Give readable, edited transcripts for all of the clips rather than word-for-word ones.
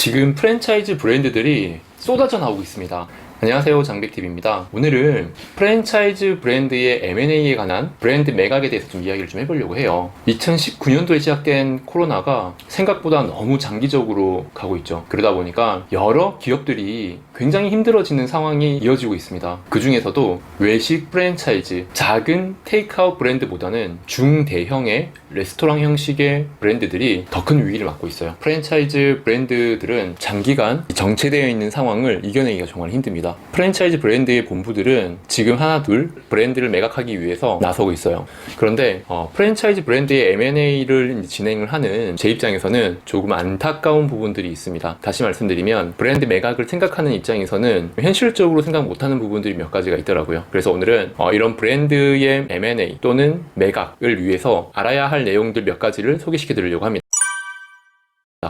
지금 프랜차이즈 브랜드들이 쏟아져 나오고 있습니다. 안녕하세요, 장백TV입니다. 오늘은 프랜차이즈 브랜드의 M&A에 관한 브랜드 매각에 대해서 좀 이야기를 좀 해보려고 해요. 2019년도에 시작된 코로나가 생각보다 너무 장기적으로 가고 있죠. 그러다 보니까 여러 기업들이 굉장히 힘들어지는 상황이 이어지고 있습니다. 그 중에서도 외식 프랜차이즈, 작은 테이크아웃 브랜드보다는 중대형의 레스토랑 형식의 브랜드들이 더 큰 위기를 맞고 있어요. 프랜차이즈 브랜드들은 장기간 정체되어 있는 상황을 이겨내기가 정말 힘듭니다. 프랜차이즈 브랜드의 본부들은 지금 하나 둘 브랜드를 매각하기 위해서 나서고 있어요. 그런데 프랜차이즈 브랜드의 M&A를 진행을 하는 제 입장에서는 조금 안타까운 부분들이 있습니다. 다시 말씀드리면 브랜드 매각을 생각하는 입장에서는 현실적으로 생각 못하는 부분들이 몇 가지가 있더라고요. 그래서 오늘은 이런 브랜드의 M&A 또는 매각을 위해서 알아야 할 내용들 몇 가지를 소개시켜 드리려고 합니다.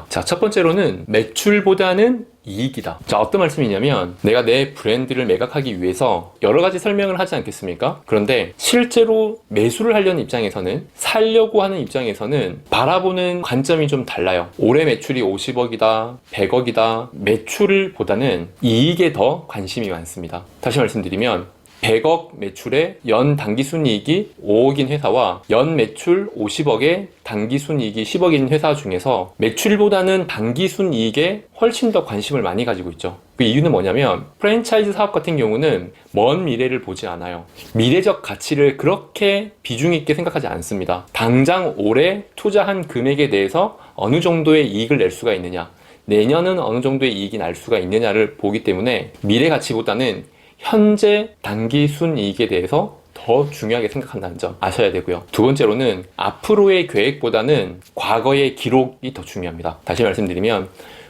자, 첫 번째로는 매출보다는 이익이다. 자, 어떤 말씀이냐면 내가 내 브랜드를 매각하기 위해서 여러 가지 설명을 하지 않겠습니까? 그런데 실제로 매수를 하려는 입장에서는, 살려고 하는 입장에서는 바라보는 관점이 좀 달라요. 올해 매출이 50억이다, 100억이다, 매출보다는 이익에 더 관심이 많습니다. 다시 말씀드리면 100억 매출에 연 당기순이익이 5억인 회사와 연 매출 50억에 당기순이익이 10억인 회사 중에서 매출보다는 당기순이익에 훨씬 더 관심을 많이 가지고 있죠. 그 이유는 뭐냐면 프랜차이즈 사업 같은 경우는 먼 미래를 보지 않아요. 미래적 가치를 그렇게 비중 있게 생각하지 않습니다. 당장 올해 투자한 금액에 대해서 어느 정도의 이익을 낼 수가 있느냐, 내년은 어느 정도의 이익이 날 수가 있느냐를 보기 때문에 미래 가치보다는 현재 단기 순이익에 대해서 더 중요하게 생각한다는 점 아셔야 되고요. 두 번째로는 앞으로의 계획보다는 과거의 기록이 더 중요합니다. 다시 말씀드리면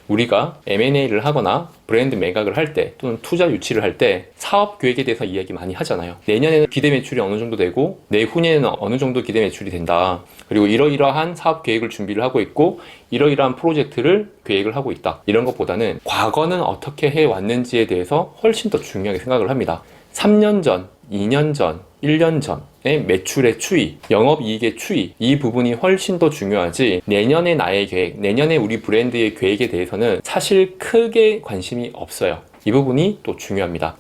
우리가 M&A를 하거나 브랜드 매각을 할 때 또는 투자 유치를 할 때 사업 계획에 대해서 이야기 많이 하잖아요. 내년에는 기대 매출이 어느 정도 되고 내후년에는 어느 정도 기대 매출이 된다. 그리고 이러이러한 사업 계획을 준비를 하고 있고 이러이러한 프로젝트를 계획을 하고 있다. 이런 것보다는 과거는 어떻게 해왔는지에 대해서 훨씬 더 중요하게 생각을 합니다. 3년 전, 2년 전, 1년 전의 매출의 추이, 영업이익의 추이, 이 부분이 훨씬 더 중요하지 내년의 나의 계획, 내년의 우리 브랜드의 계획에 대해서는 사실 크게 관심이 없어요. 이 부분이 또 중요합니다.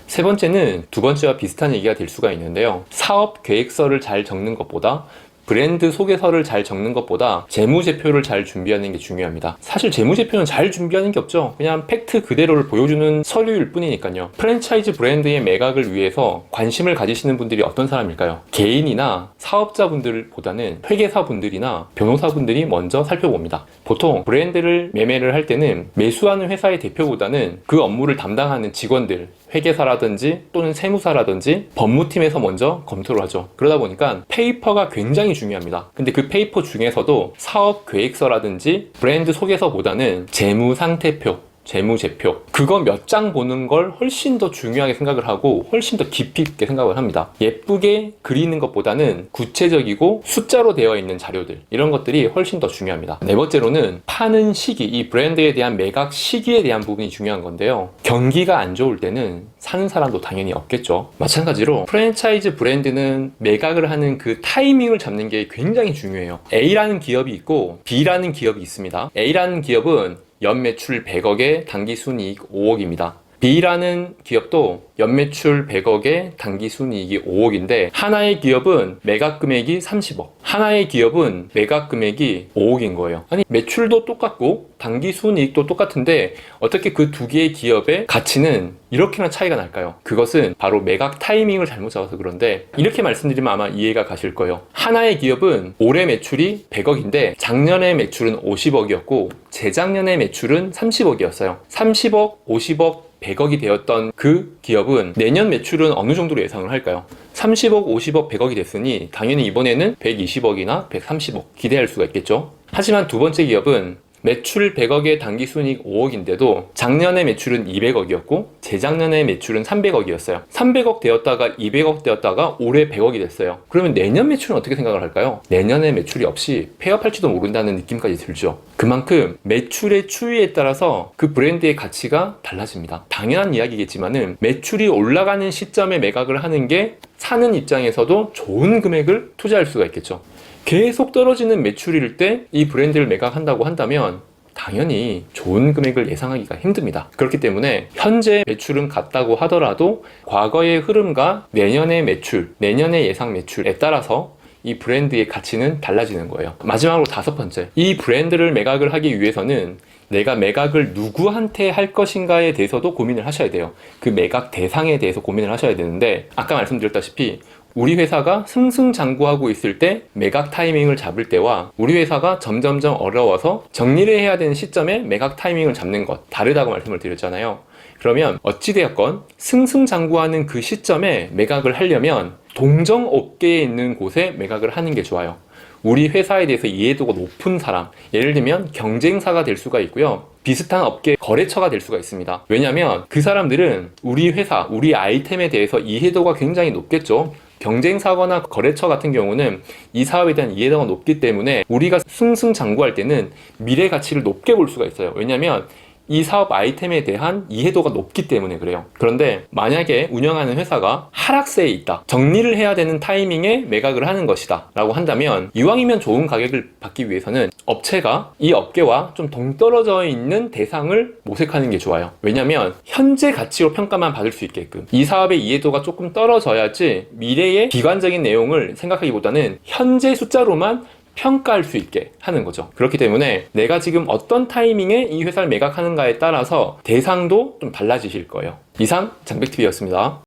세 번째는 두 번째와 비슷한 얘기가 될 수가 있는데요. 사업 계획서를 잘 적는 것보다 브랜드 소개서를 잘 적는 것보다 재무제표를 잘 준비하는 게 중요합니다. 사실 재무제표는 잘 준비하는 게 없죠. 그냥 팩트 그대로를 보여주는 서류일 뿐이니까요. 프랜차이즈 브랜드의 매각을 위해서 관심을 가지시는 분들이 어떤 사람일까요? 개인이나 사업자분들보다는 회계사분들이나 변호사분들이 먼저 살펴봅니다. 보통 브랜드를 매매를 할 때는 매수하는 회사의 대표보다는 그 업무를 담당하는 직원들, 회계사라든지 또는 세무사라든지 법무팀에서 먼저 검토를 하죠. 그러다 보니까 페이퍼가 굉장히 중요합니다. 근데 그 페이퍼 중에서도 사업 계획서라든지 브랜드 소개서보다는 재무상태표, 재무제표, 그거 몇 장 보는 걸 훨씬 더 중요하게 생각을 하고 훨씬 더 깊이 있게 생각을 합니다. 예쁘게 그리는 것보다는 구체적이고 숫자로 되어 있는 자료들, 이런 것들이 훨씬 더 중요합니다. 네 번째로는 파는 시기, 이 브랜드에 대한 매각 시기에 대한 부분이 중요한 건데요. 경기가 안 좋을 때는 사는 사람도 당연히 없겠죠. 마찬가지로 프랜차이즈 브랜드는 매각을 하는 그 타이밍을 잡는 게 굉장히 중요해요. A라는 기업이 있고 B라는 기업이 있습니다. A라는 기업은 연매출 100억에 당기순이익 5억입니다. B라는 기업도 연매출 100억에 당기순이익이 5억인데 하나의 기업은 매각금액이 30억, 하나의 기업은 매각금액이 5억인 거예요. 아니, 매출도 똑같고 당기순이익도 똑같은데 어떻게 그 두 개의 기업의 가치는 이렇게나 차이가 날까요? 그것은 바로 매각 타이밍을 잘못 잡아서 그런데 이렇게 말씀드리면 아마 이해가 가실 거예요. 하나의 기업은 올해 매출이 100억인데 작년에 매출은 50억이었고 재작년에 매출은 30억이었어요. 30억, 50억, 100억이 되었던 그 기업은 내년 매출은 어느 정도로 예상을 할까요? 30억, 50억, 100억이 됐으니 당연히 이번에는 120억이나 130억 기대할 수가 있겠죠. 하지만 두 번째 기업은 매출 100억에 당기순이익 5억인데도 작년에 매출은 200억이었고 재작년에 매출은 300억이었어요. 300억 되었다가 200억 되었다가 올해 100억이 됐어요. 그러면 내년 매출은 어떻게 생각을 할까요? 내년에 매출이 없이 폐업할지도 모른다는 느낌까지 들죠. 그만큼 매출의 추이에 따라서 그 브랜드의 가치가 달라집니다. 당연한 이야기겠지만은 매출이 올라가는 시점에 매각을 하는 게 사는 입장에서도 좋은 금액을 투자할 수가 있겠죠. 계속 떨어지는 매출일 때 이 브랜드를 매각한다고 한다면 당연히 좋은 금액을 예상하기가 힘듭니다. 그렇기 때문에 현재 매출은 같다고 하더라도 과거의 흐름과 내년의 매출, 내년의 예상 매출에 따라서 이 브랜드의 가치는 달라지는 거예요. 마지막으로 5번째, 이 브랜드를 매각을 하기 위해서는 내가 매각을 누구한테 할 것인가에 대해서도 고민을 하셔야 돼요. 그 매각 대상에 대해서 고민을 하셔야 되는데, 아까 말씀드렸다시피 우리 회사가 승승장구하고 있을 때 매각 타이밍을 잡을 때와 우리 회사가 점점점 어려워서 정리를 해야 되는 시점에 매각 타이밍을 잡는 것 다르다고 말씀을 드렸잖아요. 그러면 어찌되었건 승승장구하는 그 시점에 매각을 하려면 동정 업계에 있는 곳에 매각을 하는 게 좋아요. 우리 회사에 대해서 이해도가 높은 사람, 예를 들면 경쟁사가 될 수가 있고요, 비슷한 업계 거래처가 될 수가 있습니다. 왜냐하면 그 사람들은 우리 회사, 우리 아이템에 대해서 이해도가 굉장히 높겠죠. 경쟁사거나 거래처 같은 경우는 이 사업에 대한 이해도가 높기 때문에 우리가 승승장구할 때는 미래 가치를 높게 볼 수가 있어요. 왜냐하면 이 사업 아이템에 대한 이해도가 높기 때문에 그래요. 그런데 만약에 운영하는 회사가 하락세에 있다, 정리를 해야 되는 타이밍에 매각을 하는 것이다 라고 한다면, 이왕이면 좋은 가격을 받기 위해서는 업체가 이 업계와 좀 동떨어져 있는 대상을 모색하는 게 좋아요. 왜냐면 현재 가치로 평가만 받을 수 있게끔, 이 사업의 이해도가 조금 떨어져야지 미래의 비관적인 내용을 생각하기보다는 현재 숫자로만 평가할 수 있게 하는 거죠. 그렇기 때문에 내가 지금 어떤 타이밍에 이 회사를 매각하는가에 따라서 대상도 좀 달라지실 거예요. 이상 장백TV였습니다.